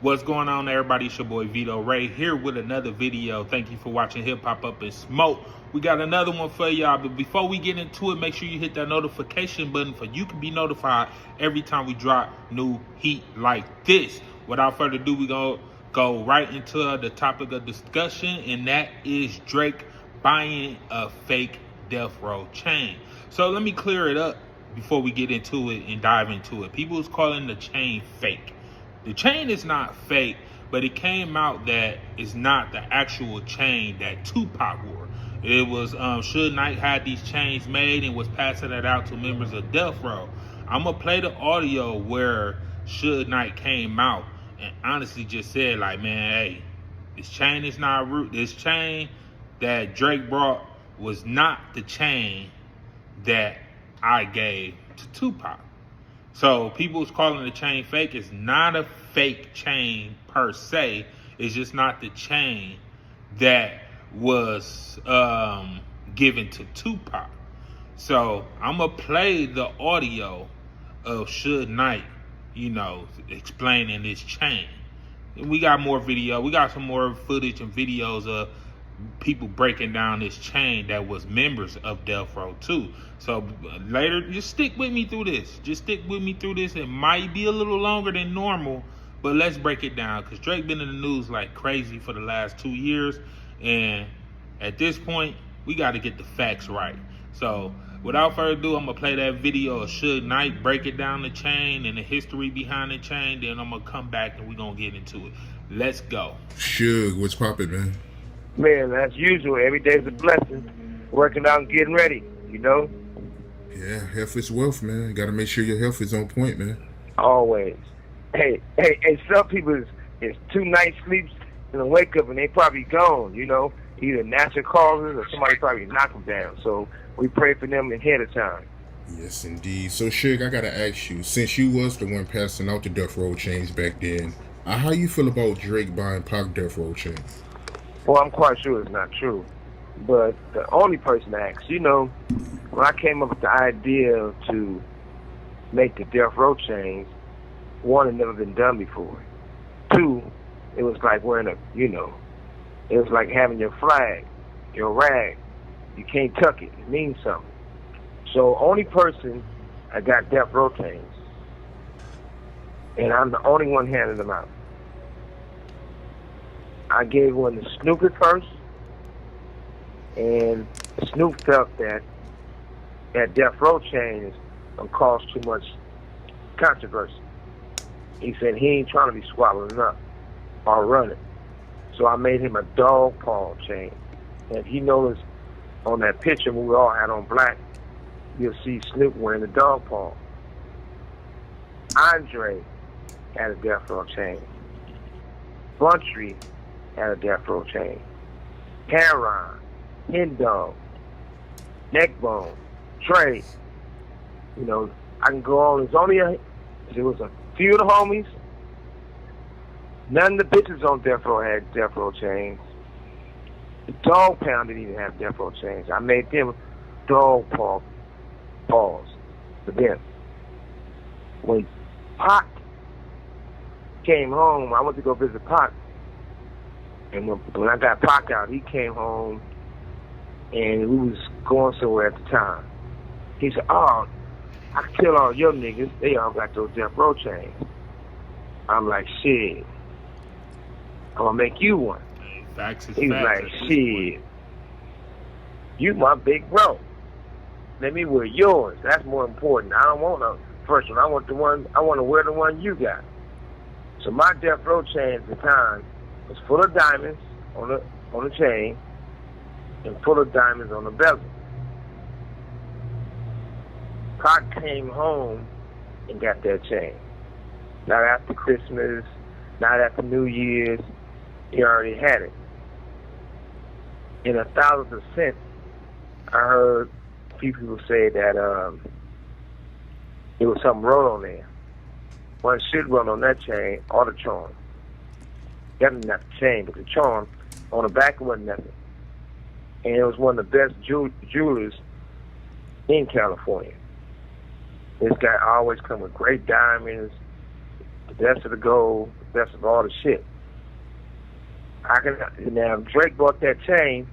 What's going on, everybody? It's your boy Vito Ray here with another video. Thank you for watching Hip Hop Up in Smoke. We got another one for y'all, but before we get into it, make sure you hit that notification button for you can be notified every time we drop new heat like this. Without further ado, we gonna go right into the topic of discussion, and that is Drake buying a fake death row chain. So let me clear it up before we get into it and dive into it. People is calling the chain fake. The chain is not fake, but it came out that it's not the actual chain that Tupac wore. It was Suge Knight had these chains made and was passing it out to members of Death Row. I'm gonna play the audio where Suge Knight came out and honestly just said, like, man, hey, this chain is not root. This chain that Drake brought was not the chain that I gave to Tupac. So people was calling the chain fake. It's not a fake chain per se. It's just not the chain that was given to Tupac. So I'm gonna play the audio of Suge Knight, explaining this chain. We got more video. We got some more footage and videos of people breaking down this chain that was members of Death Row too. So later, just stick with me through this. It might be a little longer than normal, but let's break it down because Drake been in the news like crazy for the last 2 years, and at this point, we got to get the facts right. So without further ado, I'm gonna play that video of Suge Knight breaking down the chain and the history behind the chain. Then I'm gonna come back and we're gonna get into it. Let's go. Suge, what's poppin', man? Man, as usual, every day's a blessing. Working out and getting ready, Yeah, health is wealth, man. Got to make sure your health is on point, man. Always. Hey, some people is 2 nights sleeps and they wake up and they probably gone, either natural causes or somebody probably knock them down. So we pray for them ahead of time. Yes, indeed. So, Suge, I got to ask you, since you was the one passing out the Death Row chains back then, how you feel about Drake buying Pac Death Row chain? Well, I'm quite sure it's not true. But the only person I asked, when I came up with the idea to make the Death Row chains, one, had never been done before. 2, it was like wearing it was like having your flag, your rag. You can't tuck it. It means something. So only person I got Death Row chains. And I'm the only one handing them out. I gave one to Snoop at first, and Snoop felt that Death Row chain is going to cause too much controversy. He said he ain't trying to be swallowed up or running. So I made him a dog paw chain. And if you notice on that picture when we all had on black, you'll see Snoop wearing the dog paw. Andre had a Death Row chain. Buntree had a Death Row chain. Caron, Hen Dog, Neckbone, Trey. I can go on. There was a few of the homies. None of the bitches on Death Row had Death Row chains. The Dog Pound didn't even have Death Row chains. I made them dog paws for them. When Pac came home, I went to go visit Pac. And when I got Pac out, he came home, and we was going somewhere at the time. He said, "Oh, I can tell all your niggas, they all got those Death Row chains." I'm like, "Shit, I'm gonna make you one." He was like, "Shit, you my big bro. Let me wear yours. That's more important. I don't want a first one. I want to wear the one you got." So my Death Row chain at the time was full of diamonds on the chain and full of diamonds on the bezel. Pac came home and got that chain. Not after Christmas, not after New Year's. He already had it. In 1,000%, I heard a few people say that it was something wrote on there. One should run on that chain or the charm. Definitely not the chain, but the charm. On the back, it wasn't nothing. And it was one of the best jewelers in California. This guy always come with great diamonds, the best of the gold, the best of all the shit. Now if Drake bought that chain,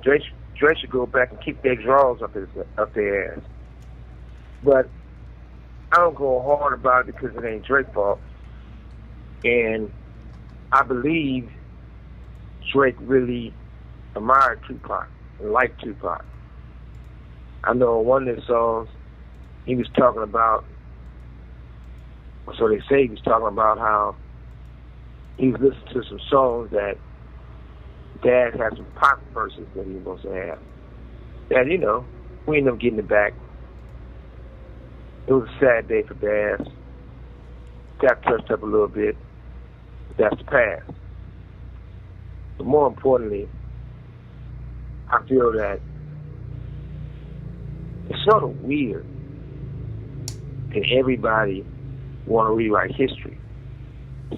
Drake should go back and keep their drawers up their ass. But I don't go hard about it because it ain't Drake's fault. And I believe Drake really admired Tupac and liked Tupac. I know on one of his songs, he was talking about, so they say he was talking about how he was listening to some songs that Dad had some Pac verses that he was supposed to have. And, you know, we ended up getting it back. It was a sad day for Dad. Got touched up a little bit. But that's the past. But more importantly, I feel that it's sort of weird that everybody want to rewrite history.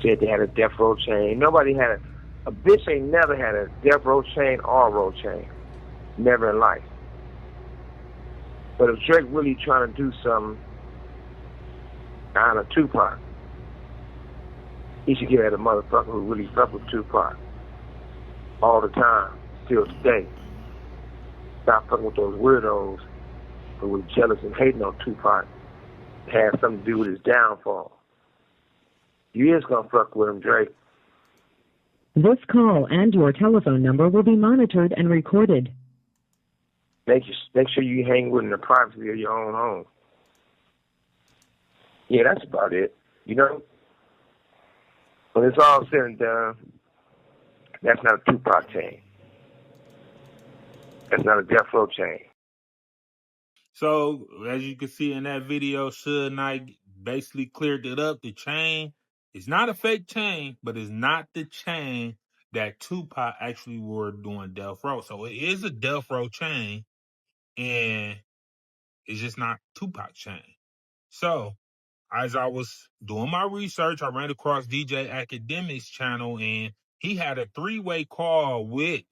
Said they had a death row chain. Nobody had a bitch ain't never had a death row chain or a row chain. Never in life. But if Drake really trying to do something on a Tupac, he should get at a motherfucker who really fuck with Tupac all the time, still today. Stop fucking with those weirdos who was jealous and hating on Tupac. It had something to do with his downfall. You is gonna fuck with him, Drake. This call and your telephone number will be monitored and recorded. Make sure you hang with him in the privacy of your own home. Yeah, that's about it. You know? When it's all said and done, that's not a Tupac chain. That's not a death row chain. So, as you can see in that video, Suge Knight basically cleared it up. The chain is not a fake chain, but it's not the chain that Tupac actually wore doing Death Row. So, it is a Death Row chain, and it's just not Tupac chain. So, as I was doing my research, I ran across DJ Academic's channel, and he had a 3-way call with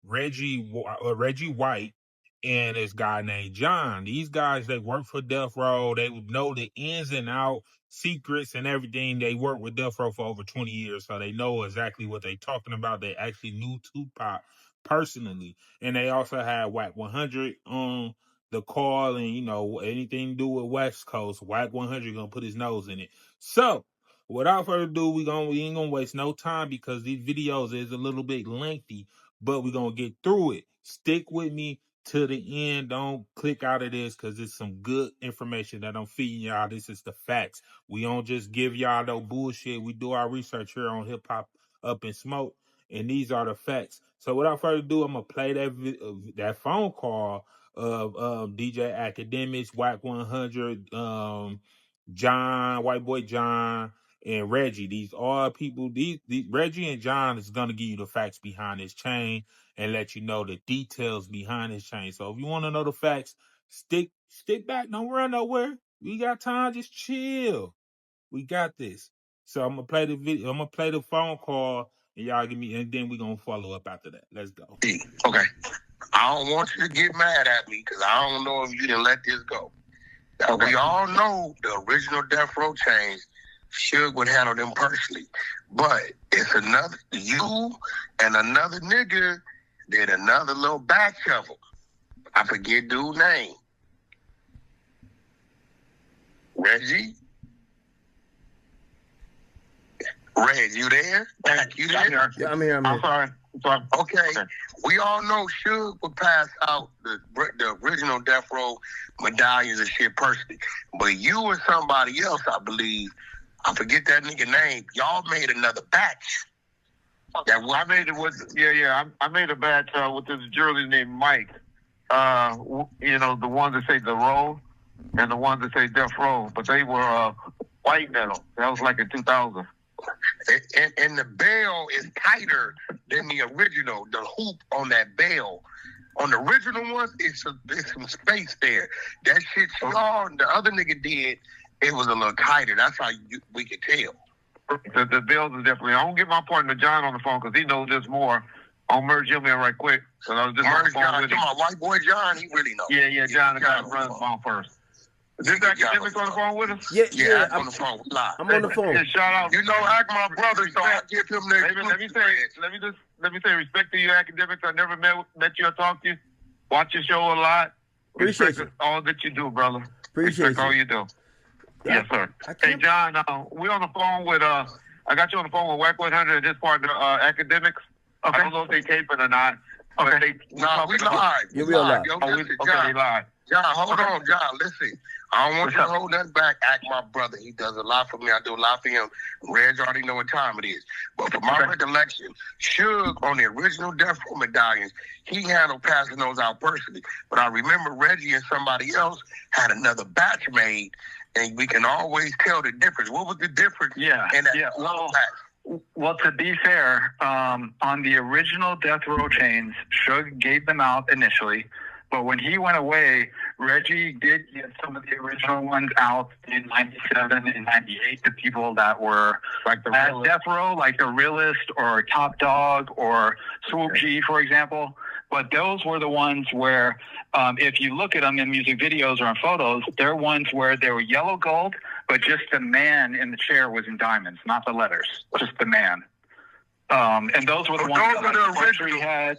Reggie White and this guy named John. These guys, they work for Death Row. They would know the ins and out secrets and everything. They worked with Death Row for over 20 years, so they know exactly what they're talking about. They actually knew Tupac personally. And they also had Wack 100 on the call, and, you know, anything to do with West Coast, Wack 100 gonna put his nose in it. So, without further ado, we ain't gonna waste no time because these videos is a little bit lengthy, but we're gonna get through it. Stick with me to the end. Don't click out of this because it's some good information that I'm feeding y'all. This is the facts. We don't just give y'all no bullshit. We do our research here on Hip Hop Up in Smoke, and these are the facts. So without further ado, I'm gonna play that phone call of DJ Academics, Wack 100, John, White Boy John, and Reggie. These are people. These Reggie and John is gonna give you the facts behind this chain and let you know the details behind this chain. So if you want to know the facts, stick back. Don't run nowhere. We got time. Just chill. We got this. So I'm gonna play the video. I'm gonna play the phone call, and y'all give me, and then we're gonna follow up after that. Let's go. Okay. I don't want you to get mad at me because I don't know if you didn't let this go. Now, we all know the original Death Row chains, Suge would handle them personally. But it's another, you and another nigga did another little back shuffle. I forget dude's name. Reggie? Reg, you there? You there? Yeah, I'm here. I'm sorry. Okay. We all know Suge would pass out the original Death Row medallions and shit personally. But you and somebody else, I believe, I forget that nigga name, y'all made another batch. I made it with I made a batch with this journalist named Mike. You know, the ones that say the row and the ones that say Death Row, but they were white metal. That was like in 2000. And the bell is tighter than the original. The hoop on that bell, on the original ones, it's some space there. That shit y'all and the other nigga did, it was a little tighter. That's how we could tell. The bells is definitely. I don't get my partner John on the phone because he knows this more. I'll merge him in right quick. So I was just on the phone with him. My white boy John, he really knows. Yeah, John, the guy who runs the phone first. Is this academic on the phone with us? Yeah, I'm on the phone. Live. I'm on the phone. Yeah, shout out. You know, act my brother, so I give him the. Let me say respect to you, academics. I never met you or talked to you. Watch your show a lot. Appreciate Respect all that you do, brother. Appreciate Respect all you do. Yes, sir. Hey, can't- John, we're on the phone with I got you on the phone with Whack 100 and his partner, academics. Okay. I don't know if they taping or not. Okay. No, we live. Yeah, we are live. Yo, Oh, listen, okay, John, live. John, hold on, John. Listen, I don't want What's you to up? hold nothing back. Act my brother. He does a lot for me. I do a lot for him. Reg already know what time it is. But for my recollection, Suge on the original Death Row medallions, he handled passing those out personally. But I remember Reggie and somebody else had another batch made, and we can always tell the difference. What was the difference? Yeah. In that Well, well, to be fair, on the original Death Row chains, Suge gave them out initially, but when he went away, Reggie did get some of the original ones out in '97 and '98 to people that were Like the at realist. Death Row, like the Realist or Top Dog or Swoop G, for example. But those were the ones where, if you look at them in music videos or in photos, they're ones where they were yellow gold, but just the man in the chair was in diamonds, not the letters, just the man. And those were the So ones those that are the Buntry original. had.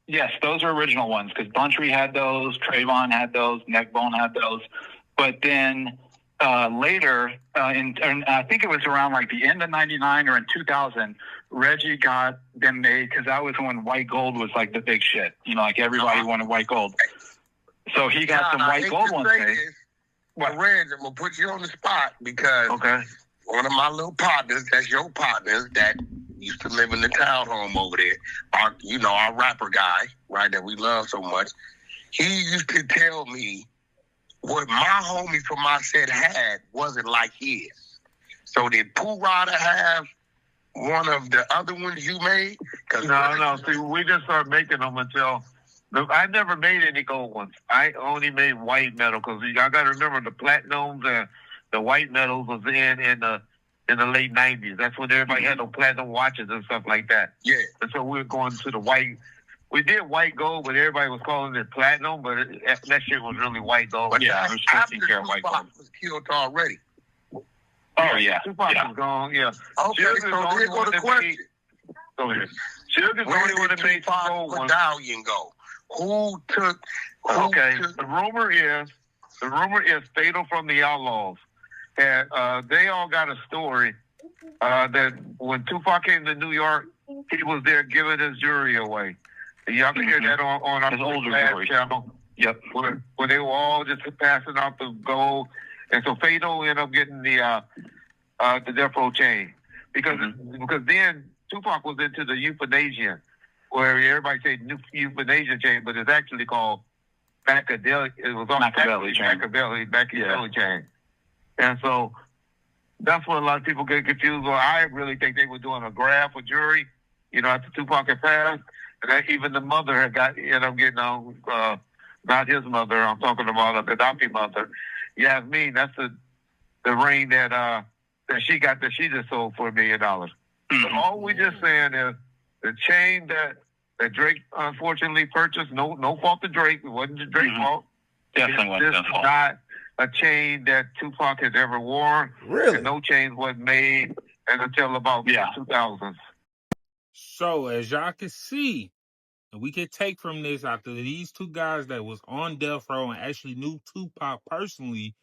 Yes, those are original ones because Buntry had those, Trayvon had those, Neckbone had those. But then later, and I think it was around like the end of '99 or in 2000, Reggie got them made because that was when white gold was like the big shit. You know, like everybody wanted white gold. So he got some John, I white hate gold to ones say made. this, but Reg, I'm going to put you on the spot because one of my little partners, that's your partners, that used to live in the townhome over there, our rapper guy, right, that we love so much, he used to tell me what my homie from my set had wasn't like his. So did Pooh Rider have one of the other ones you made? No. See, we just started making them until I never made any gold ones. I only made white metal because I got to remember the platinums and the white metals was in the late '90s. That's when everybody had those platinum watches and stuff like that. Yeah. And so we were going to the white. We did white gold, but everybody was calling it platinum. But that shit was really white gold. But Yeah, that's it was after 15 karat white Tupac gold. was killed already. Oh, yeah. Tupac Yeah. was gone. Yeah. Okay, Suge is so the only here go one the that question. Go ahead. Suge is the Where only one did that made the Tupac gold one. medallion go? Who took... Okay. The rumor is Fatal from the Outlaws. And they all got a story that when Tupac came to New York, he was there giving his jewelry away. Y'all can hear that on our His older last jewelry. channel. Yep. Where they were all just passing out the gold, and so Fatal ended up getting the Death Row chain because then Tupac was into the euthanasia, where everybody said euthanasia chain, but it's actually called Machiavelli. It was on Machiavelli chain. Machiavelli chain, and so that's what a lot of people get confused. Or I really think they were doing a graph for jury, after Tupac had passed, and that even the mother had ended up getting on. Not his mother. I'm talking about the adopted mother. Yasmin. That's the ring that she got that she just sold for $1 million. So all we just saying is the chain that Drake unfortunately purchased. No fault to Drake. It wasn't Drake's fault. Definitely It's wasn't just his fault. not a chain that Tupac has ever worn. Really? And no chains was made until about the 2000s. So as y'all can see, and we can take from this after these two guys that was on Death Row and actually knew Tupac personally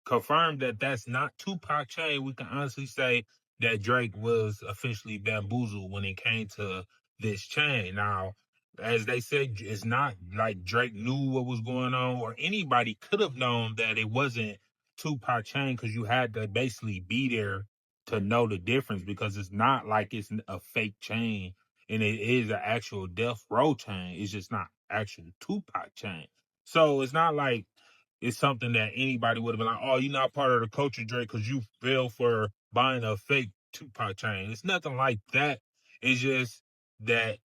confirmed that that's not Tupac chain, we can honestly say that Drake was officially bamboozled when it came to this chain. Now, as they said, it's not like Drake knew what was going on or anybody could have known that it wasn't Tupac chain because you had to basically be there to know the difference because it's not like it's a fake chain and it is an actual Death Row chain. It's just not actual Tupac chain. So it's not like it's something that anybody would have been like, oh, you're not part of the culture, Drake, because you fell for buying a fake Tupac chain. It's nothing like that. It's just that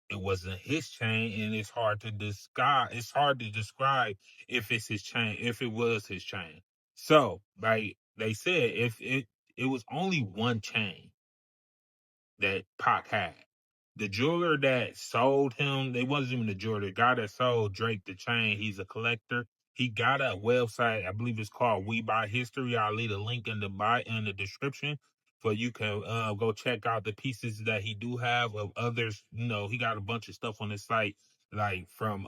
it wasn't his chain, and it's hard to describe. It's hard to describe if it's his chain, if it was his chain. So, like they said, if it was only one chain that Pac had. The jeweler that sold him, they wasn't even the jeweler. The guy that sold Drake the chain, he's a collector. He got a website, I believe it's called We Buy History. I'll leave a link in the description for you can go check out the pieces that he do have of others. You know, he got a bunch of stuff on his site, like from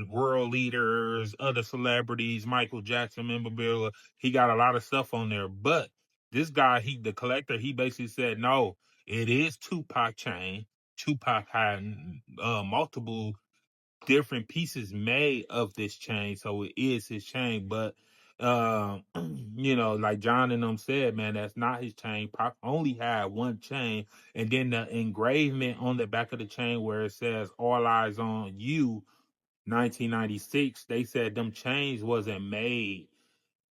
world leaders, other celebrities, Michael Jackson memorabilia. He got a lot of stuff on there. But this guy, the collector, he basically said, no, it is Tupac chain. Tupac had multiple different pieces made of this chain, so it is his chain. But you know, like John and them said, man, that's not his chain. Pac only had one chain, and then the engraving on the back of the chain where it says "All Eyes on You," 1996. They said them chains wasn't made.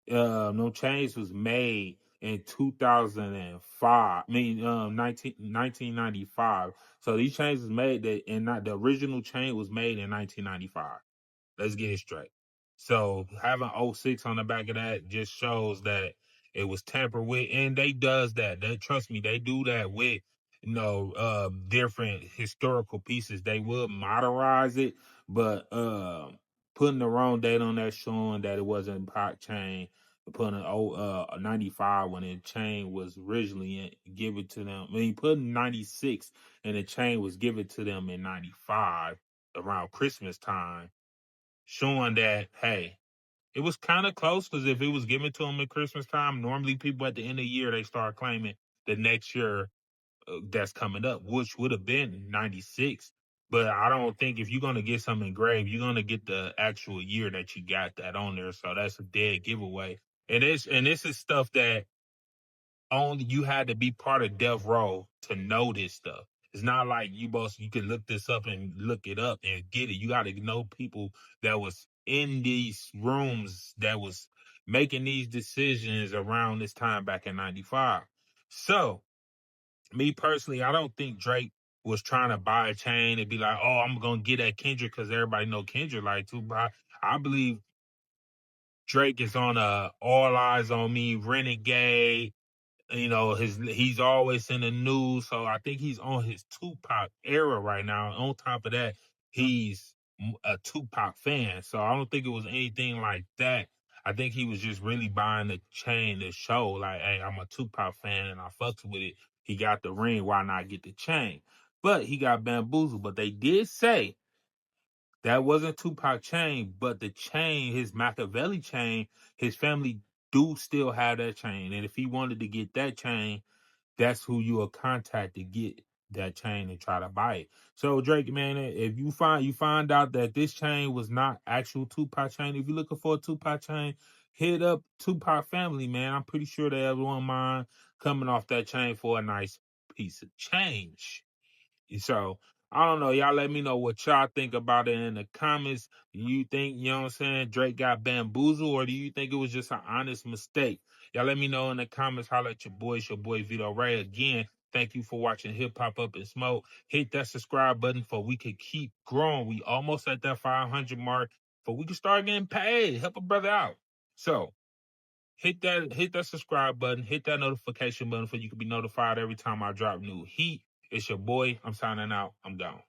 No change was made in 2005. I mean, 1995. So these chains was made and not the original chain was made in 1995. Let's get it straight. So having '06 on the back of that just shows that it was tampered with, and they does that. They, trust me, they do that with different historical pieces. They will modernize it, but putting the wrong date on that, showing that it wasn't Pac chain, putting a 95 when the chain was originally given to them. I mean, putting 96 and the chain was given to them in 95 around Christmas time, showing that, hey, it was kind of close, because if it was given to them at Christmas time, normally people at the end of the year, they start claiming the next year that's coming up, which would have been 96. But I don't think if you're going to get something engraved, you're going to get the actual year that you got that on there. So that's a dead giveaway. And this is stuff that only you had to be part of Death Row to know this stuff. It's not like you can look this up and look it up and get it. You got to know people that was in these rooms that was making these decisions around this time back in 95. So, me personally, I don't think Drake was trying to buy a chain and be like, oh, I'm going to get at Kendrick because everybody know Kendrick like Tupac. I believe Drake is on a All Eyes on Me, Renegade. You know, he's always in the news, so I think he's on his Tupac era right now. On top of that, he's a Tupac fan, so I don't think it was anything like that. I think he was just really buying the chain to show, like, hey, I'm a Tupac fan and I fucks with it. He got the ring, why not get the chain? But he got bamboozled. But they did say that wasn't Tupac chain, but the chain, his Machiavelli chain, his family do still have that chain. And if he wanted to get that chain, that's who you will contact to get that chain and try to buy it. So Drake, man, if you find out that this chain was not actual Tupac chain, if you're looking for a Tupac chain, hit up Tupac family, man. I'm pretty sure they won't mind coming off that chain for a nice piece of change. So I don't know. Y'all let me know what y'all think about it in the comments. Do you think, you know what I'm saying, Drake got bamboozled, or do you think it was just an honest mistake? Y'all let me know in the comments. Holla at your boy. It's your boy Vito Ray. Again, thank you for watching Hip Hop Up and Smoke. Hit that subscribe button for we can keep growing. We almost at that 500 mark, for we can start getting paid. Help a brother out. So hit that subscribe button, hit that notification button, so you can be notified every time I drop new heat. It's your boy. I'm signing out. I'm gone.